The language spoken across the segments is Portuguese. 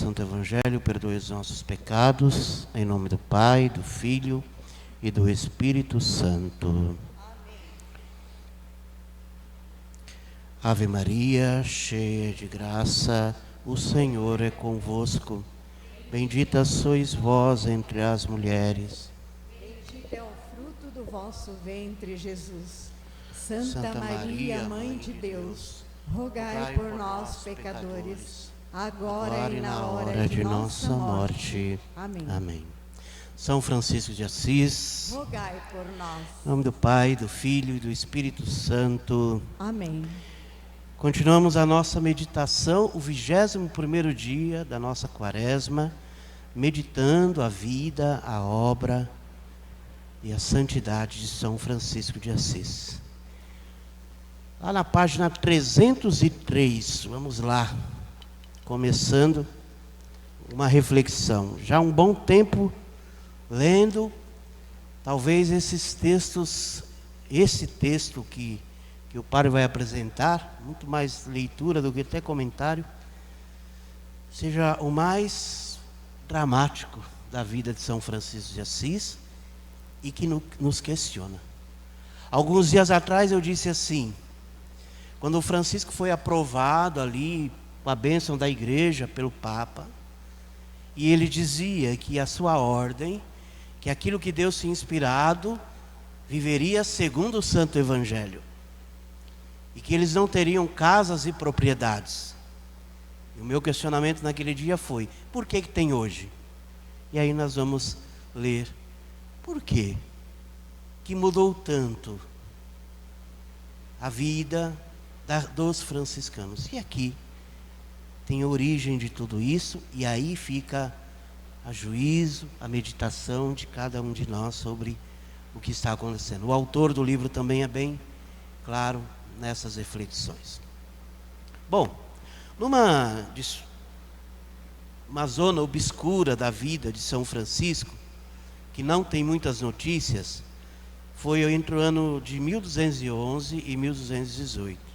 Santo Evangelho, perdoe os nossos pecados, em nome do Pai, do Filho e do Espírito Santo. Amém. Ave Maria, cheia de graça, o Senhor é convosco. Bendita sois vós entre as mulheres. Bendito é o fruto do vosso ventre, Jesus. Santa Maria, Mãe de Deus, rogai por nós, pecadores, agora e na hora de nossa morte. Amém. Amém. São Francisco de Assis, rogai por nós. Em nome do Pai, do Filho e do Espírito Santo. Amém. Continuamos a nossa meditação, o 21º dia da nossa quaresma, meditando a vida, a obra e a santidade de São Francisco de Assis. Lá na página 303, vamos lá, começando uma reflexão. Já há um bom tempo lendo, talvez esses textos, esse texto que o padre vai apresentar, muito mais leitura do que até comentário, seja o mais dramático da vida de São Francisco de Assis e que nos questiona. Alguns dias atrás eu disse assim, quando o Francisco foi aprovado ali, com a bênção da igreja pelo Papa, e ele dizia que a sua ordem, que aquilo que Deus tinha inspirado, viveria segundo o Santo Evangelho. E que eles não teriam casas e propriedades. E o meu questionamento naquele dia foi, por que tem hoje? E aí nós vamos ler, por quê? Que mudou tanto a vida dos franciscanos. E aqui tem a origem de tudo isso, e aí fica a juízo, a meditação de cada um de nós sobre o que está acontecendo. O autor do livro também é bem claro nessas reflexões. Bom, numa zona obscura da vida de São Francisco, que não tem muitas notícias, foi entre o ano de 1211 e 1218.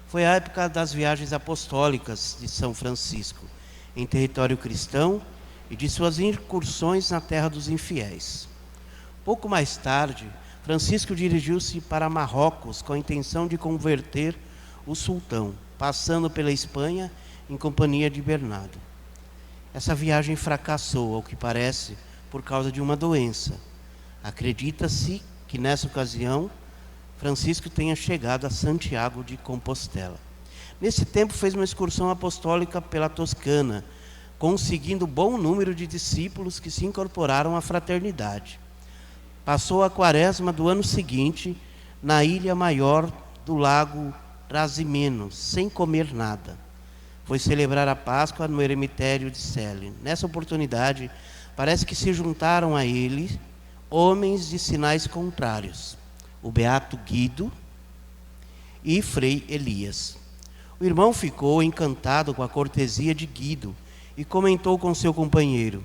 Foi a época das viagens apostólicas de São Francisco, em território cristão, e de suas incursões na terra dos infiéis. Pouco mais tarde, Francisco dirigiu-se para Marrocos com a intenção de converter o sultão, passando pela Espanha em companhia de Bernardo. Essa viagem fracassou, ao que parece, por causa de uma doença. Acredita-se que nessa ocasião Francisco tenha chegado a Santiago de Compostela. Nesse tempo fez uma excursão apostólica pela Toscana, conseguindo bom número de discípulos que se incorporaram à fraternidade. Passou a quaresma do ano seguinte na ilha maior do lago Trasimeno, sem comer nada. Foi celebrar a Páscoa no eremitério de Celle. Nessa oportunidade, parece que se juntaram a ele homens de sinais contrários, o beato Guido e Frei Elias. O irmão ficou encantado com a cortesia de Guido e comentou com seu companheiro: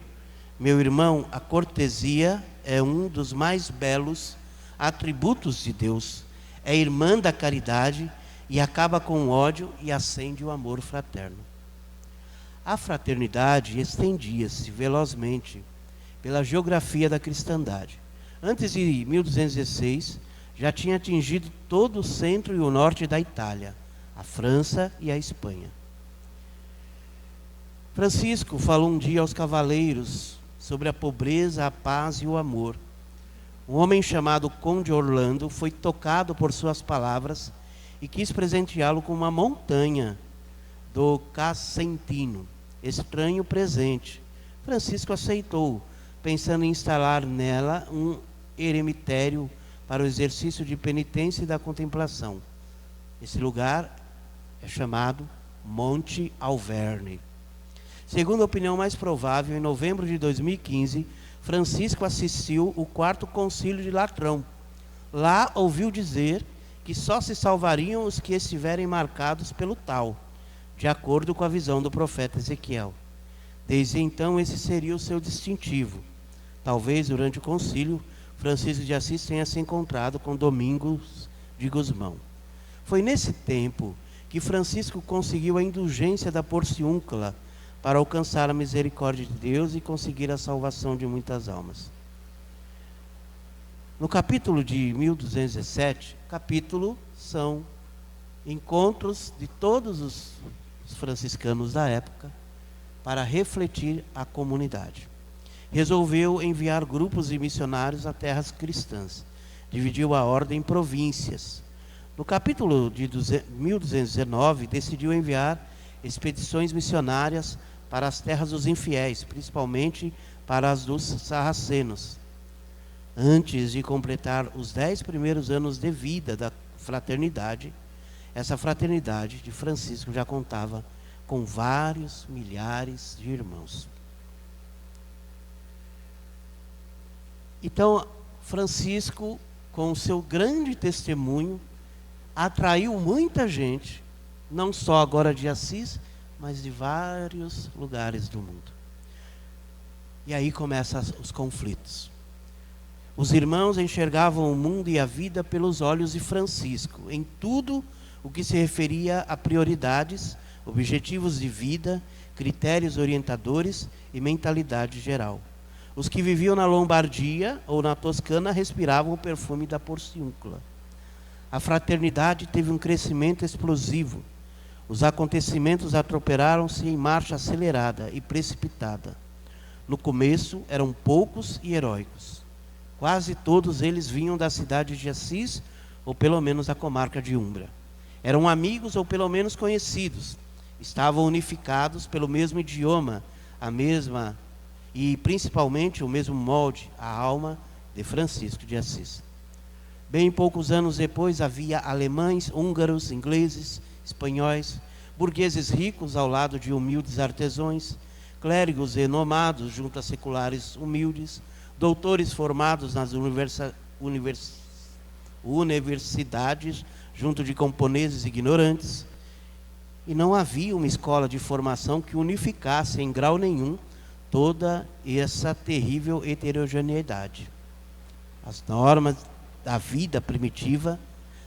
meu irmão, a cortesia é um dos mais belos atributos de Deus. É irmã da caridade e acaba com o ódio e acende o amor fraterno. A fraternidade estendia-se velozmente pela geografia da cristandade. Antes de 1216, já tinha atingido todo o centro e o norte da Itália, a França e a Espanha. Francisco falou um dia aos cavaleiros sobre a pobreza, a paz e o amor. Um homem chamado Conde Orlando foi tocado por suas palavras e quis presenteá-lo com uma montanha do Casentino, estranho presente. Francisco aceitou, pensando em instalar nela um eremitério para o exercício de penitência e da contemplação. Esse lugar é chamado Monte Alverne. Segundo a opinião mais provável, em novembro de 2015, Francisco assistiu ao 4º concílio de Latrão. Lá ouviu dizer que só se salvariam os que estiverem marcados pelo tal, de acordo com a visão do profeta Ezequiel. Desde então, esse seria o seu distintivo. Talvez, durante o concílio, Francisco de Assis tenha se encontrado com Domingos de Gusmão. Foi nesse tempo que Francisco conseguiu a indulgência da Porciúncula para alcançar a misericórdia de Deus e conseguir a salvação de muitas almas. No capítulo de 1217, capítulo são encontros de todos os franciscanos da época para refletir a comunidade. Resolveu enviar grupos de missionários a terras cristãs. Dividiu a ordem em províncias. No capítulo de 1219, decidiu enviar expedições missionárias para as terras dos infiéis, principalmente para as dos sarracenos. Antes de completar os 10 primeiros anos de vida da fraternidade, essa fraternidade de Francisco já contava com vários milhares de irmãos. Então, Francisco, com o seu grande testemunho, atraiu muita gente, não só agora de Assis, mas de vários lugares do mundo. E aí começam os conflitos. Os irmãos enxergavam o mundo e a vida pelos olhos de Francisco, em tudo o que se referia a prioridades, objetivos de vida, critérios orientadores e mentalidade geral. Os que viviam na Lombardia ou na Toscana respiravam o perfume da porciúncula. A fraternidade teve um crescimento explosivo. Os acontecimentos atropelaram-se em marcha acelerada e precipitada. No começo eram poucos e heróicos. Quase todos eles vinham da cidade de Assis, ou pelo menos da comarca de Umbra. Eram amigos ou pelo menos conhecidos. Estavam unificados pelo mesmo idioma, a mesma e principalmente o mesmo molde, a alma de Francisco de Assis. Bem poucos anos depois havia alemães, húngaros, ingleses, espanhóis, burgueses ricos ao lado de humildes artesãos, clérigos renomados junto a seculares humildes, doutores formados nas universidades junto de camponeses ignorantes. E não havia uma escola de formação que unificasse em grau nenhum toda essa terrível heterogeneidade. As normas da vida primitiva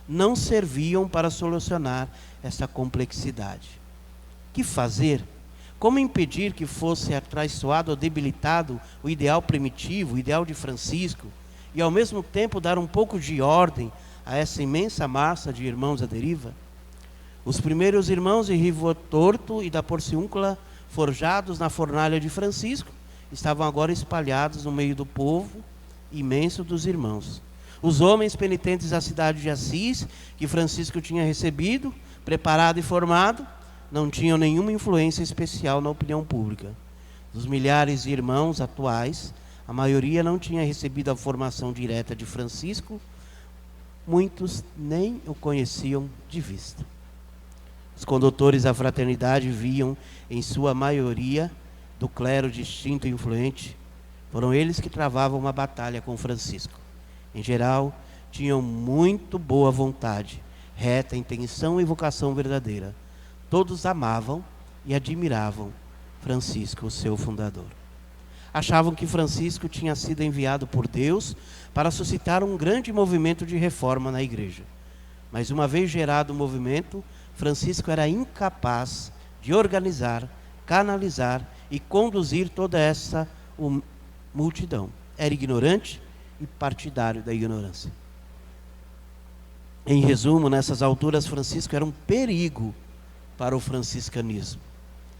não serviam para solucionar essa complexidade. Que fazer? Como impedir que fosse atraiçoado ou debilitado o ideal primitivo, o ideal de Francisco, e ao mesmo tempo dar um pouco de ordem a essa imensa massa de irmãos à deriva? Os primeiros irmãos de Rivo Torto e da Porciúncula, forjados na fornalha de Francisco, estavam agora espalhados no meio do povo imenso dos irmãos. Os homens penitentes da cidade de Assis, que Francisco tinha recebido, preparado e formado, não tinham nenhuma influência especial na opinião pública. Dos milhares de irmãos atuais, a maioria não tinha recebido a formação direta de Francisco, muitos nem o conheciam de vista. Os condutores da fraternidade viam, em sua maioria, do clero distinto e influente. Foram eles que travavam uma batalha com Francisco. Em geral, tinham muito boa vontade, reta intenção e vocação verdadeira. Todos amavam e admiravam Francisco, o seu fundador. Achavam que Francisco tinha sido enviado por Deus para suscitar um grande movimento de reforma na igreja. Mas uma vez gerado o movimento, Francisco era incapaz de organizar, canalizar e conduzir toda essa multidão. Era ignorante e partidário da ignorância. Em resumo, nessas alturas, Francisco era um perigo para o franciscanismo.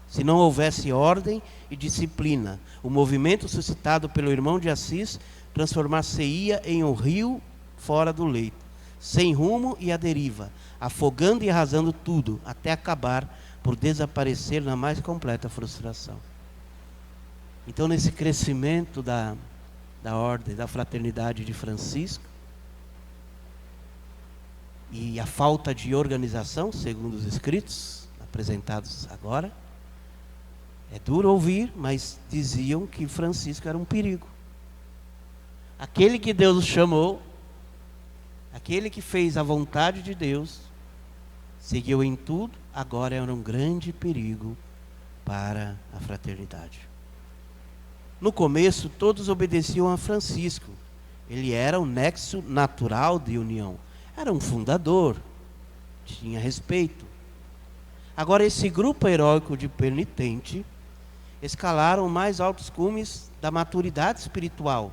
Se não houvesse ordem e disciplina, o movimento suscitado pelo irmão de Assis transformar-se-ia em um rio fora do leito, sem rumo e à deriva, afogando e arrasando tudo, até acabar por desaparecer na mais completa frustração. Então, nesse crescimento da ordem, da fraternidade de Francisco, e a falta de organização, segundo os escritos apresentados agora, é duro ouvir, mas diziam que Francisco era um perigo. Aquele que Deus chamou, aquele que fez a vontade de Deus, seguiu em tudo, agora era um grande perigo para a fraternidade. No começo, todos obedeciam a Francisco. Ele era o nexo natural de união. Era um fundador, tinha respeito. Agora, esse grupo heróico de penitente escalaram mais altos cumes da maturidade espiritual.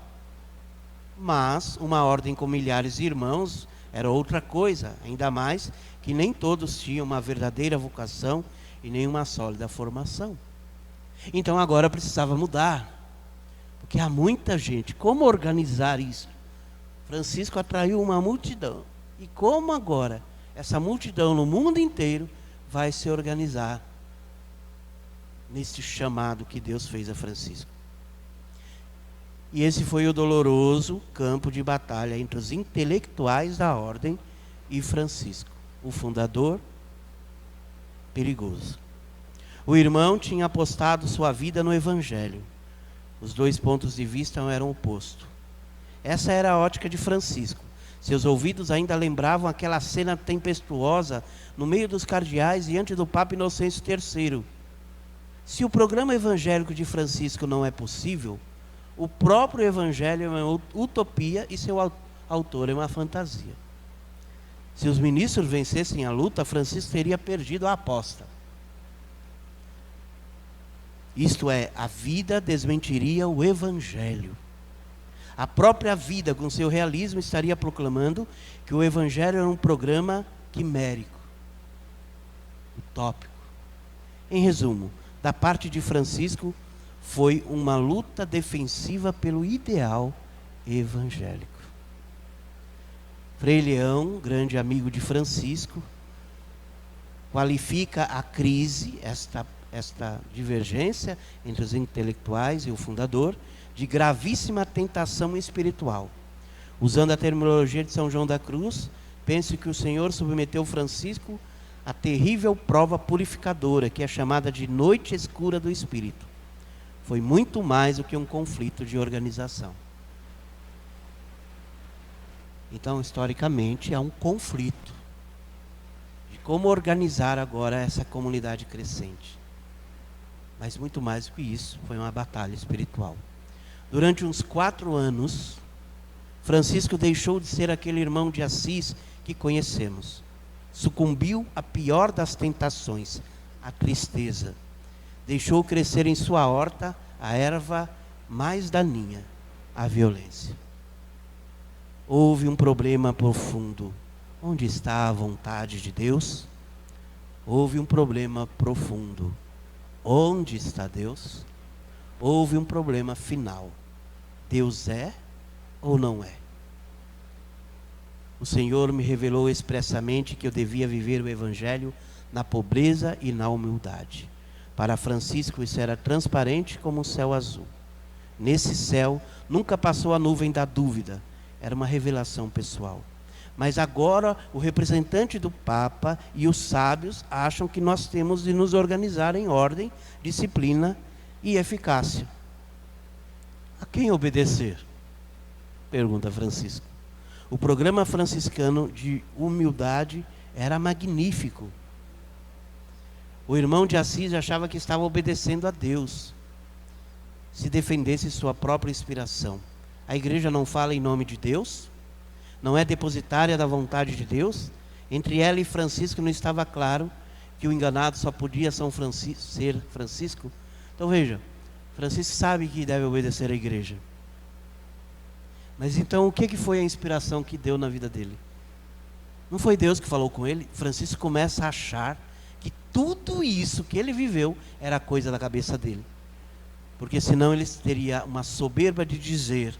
Mas uma ordem com milhares de irmãos era outra coisa, ainda mais que nem todos tinham uma verdadeira vocação e nenhuma sólida formação. Então agora precisava mudar, porque há muita gente. Como organizar isso? Francisco atraiu uma multidão. E como agora essa multidão no mundo inteiro vai se organizar nesse chamado que Deus fez a Francisco? E esse foi o doloroso campo de batalha entre os intelectuais da ordem e Francisco, o fundador perigoso. O irmão tinha apostado sua vida no Evangelho. Os dois pontos de vista eram opostos. Essa era a ótica de Francisco. Seus ouvidos ainda lembravam aquela cena tempestuosa no meio dos cardeais diante do Papa Inocêncio III. Se o programa evangélico de Francisco não é possível, o próprio Evangelho é uma utopia e seu autor é uma fantasia. Se os ministros vencessem a luta, Francisco teria perdido a aposta. Isto é, a vida desmentiria o Evangelho. A própria vida, com seu realismo, estaria proclamando que o Evangelho era um programa quimérico, utópico. Em resumo, da parte de Francisco, foi uma luta defensiva pelo ideal evangélico. Frei Leão, grande amigo de Francisco, qualifica a crise, esta divergência entre os intelectuais e o fundador, de gravíssima tentação espiritual. Usando a terminologia de São João da Cruz, penso que o Senhor submeteu Francisco à terrível prova purificadora, que é chamada de noite escura do espírito. Foi muito mais do que um conflito de organização. Então, historicamente, há um conflito de como organizar agora essa comunidade crescente. Mas muito mais do que isso, foi uma batalha espiritual. Durante uns 4 anos, Francisco deixou de ser aquele irmão de Assis que conhecemos. Sucumbiu à pior das tentações, a tristeza. Deixou crescer em sua horta a erva mais daninha, a violência. Houve um problema profundo. Onde está a vontade de Deus? Houve um problema profundo. Onde está Deus? Houve um problema final. Deus é ou não é? O Senhor me revelou expressamente que eu devia viver o Evangelho na pobreza e na humildade. Para Francisco isso era transparente como um céu azul. Nesse céu nunca passou a nuvem da dúvida. Era uma revelação pessoal. Mas agora o representante do Papa e os sábios acham que nós temos de nos organizar em ordem, disciplina e eficácia. A quem obedecer? Pergunta Francisco. O programa franciscano de humildade era magnífico. O irmão de Assis achava que estava obedecendo a Deus, se defendesse sua própria inspiração. A igreja não fala em nome de Deus? Não é depositária da vontade de Deus? Entre ela e Francisco não estava claro que o enganado só podia ser Francisco? Então veja, Francisco sabe que deve obedecer à igreja. Mas então o que foi a inspiração que deu na vida dele? Não foi Deus que falou com ele? Francisco começa a achar que tudo isso que ele viveu era coisa da cabeça dele. Porque senão ele teria uma soberba de dizer: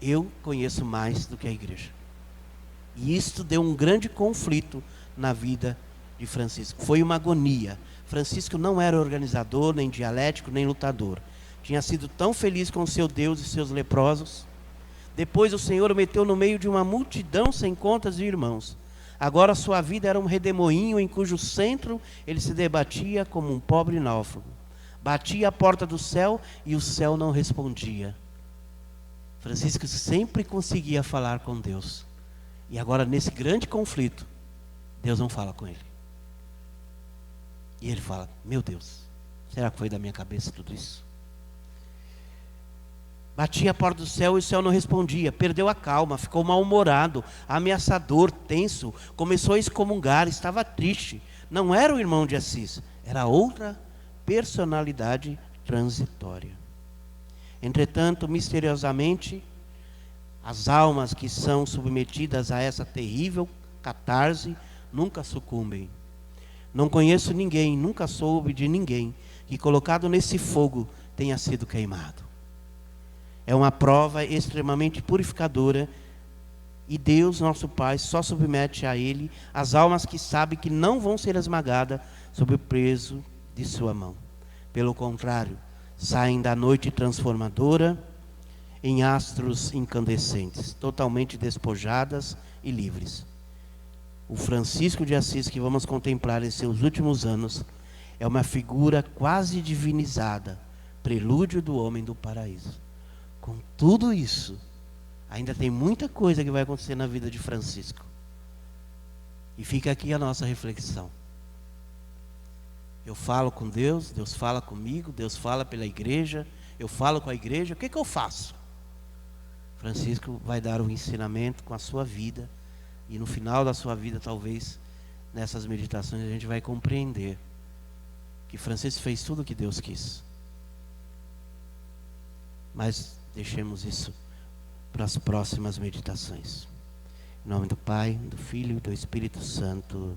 eu conheço mais do que a igreja. E isto deu um grande conflito na vida de Francisco. Foi uma agonia. Francisco não era organizador, nem dialético, nem lutador. Tinha sido tão feliz com seu Deus e seus leprosos. Depois o Senhor o meteu no meio de uma multidão sem contas de irmãos. Agora sua vida era um redemoinho em cujo centro ele se debatia como um pobre náufrago. Batia a porta do céu e o céu não respondia. Francisco sempre conseguia falar com Deus. E agora nesse grande conflito, Deus não fala com ele. E ele fala: meu Deus, será que foi da minha cabeça tudo isso? Batia a porta do céu e o céu não respondia. Perdeu a calma, ficou mal-humorado, ameaçador, tenso. Começou a excomungar, estava triste. Não era o irmão de Assis, era outra personalidade transitória. Entretanto, misteriosamente, as almas que são submetidas a essa terrível catarse nunca sucumbem. Não conheço ninguém, nunca soube de ninguém que colocado nesse fogo tenha sido queimado. É uma prova extremamente purificadora e Deus, nosso Pai, só submete a Ele as almas que sabem que não vão ser esmagadas sob o peso de sua mão. Pelo contrário, saem da noite transformadora em astros incandescentes, totalmente despojadas e livres. O Francisco de Assis, que vamos contemplar em seus últimos anos, é uma figura quase divinizada, prelúdio do homem do paraíso. Com tudo isso, ainda tem muita coisa que vai acontecer na vida de Francisco. E fica aqui a nossa reflexão. Eu falo com Deus, Deus fala comigo, Deus fala pela igreja, eu falo com a igreja, o que eu faço? Francisco vai dar um ensinamento com a sua vida, e no final da sua vida, talvez, nessas meditações, a gente vai compreender que Francisco fez tudo o que Deus quis. Mas deixemos isso para as próximas meditações. Em nome do Pai, do Filho e do Espírito Santo.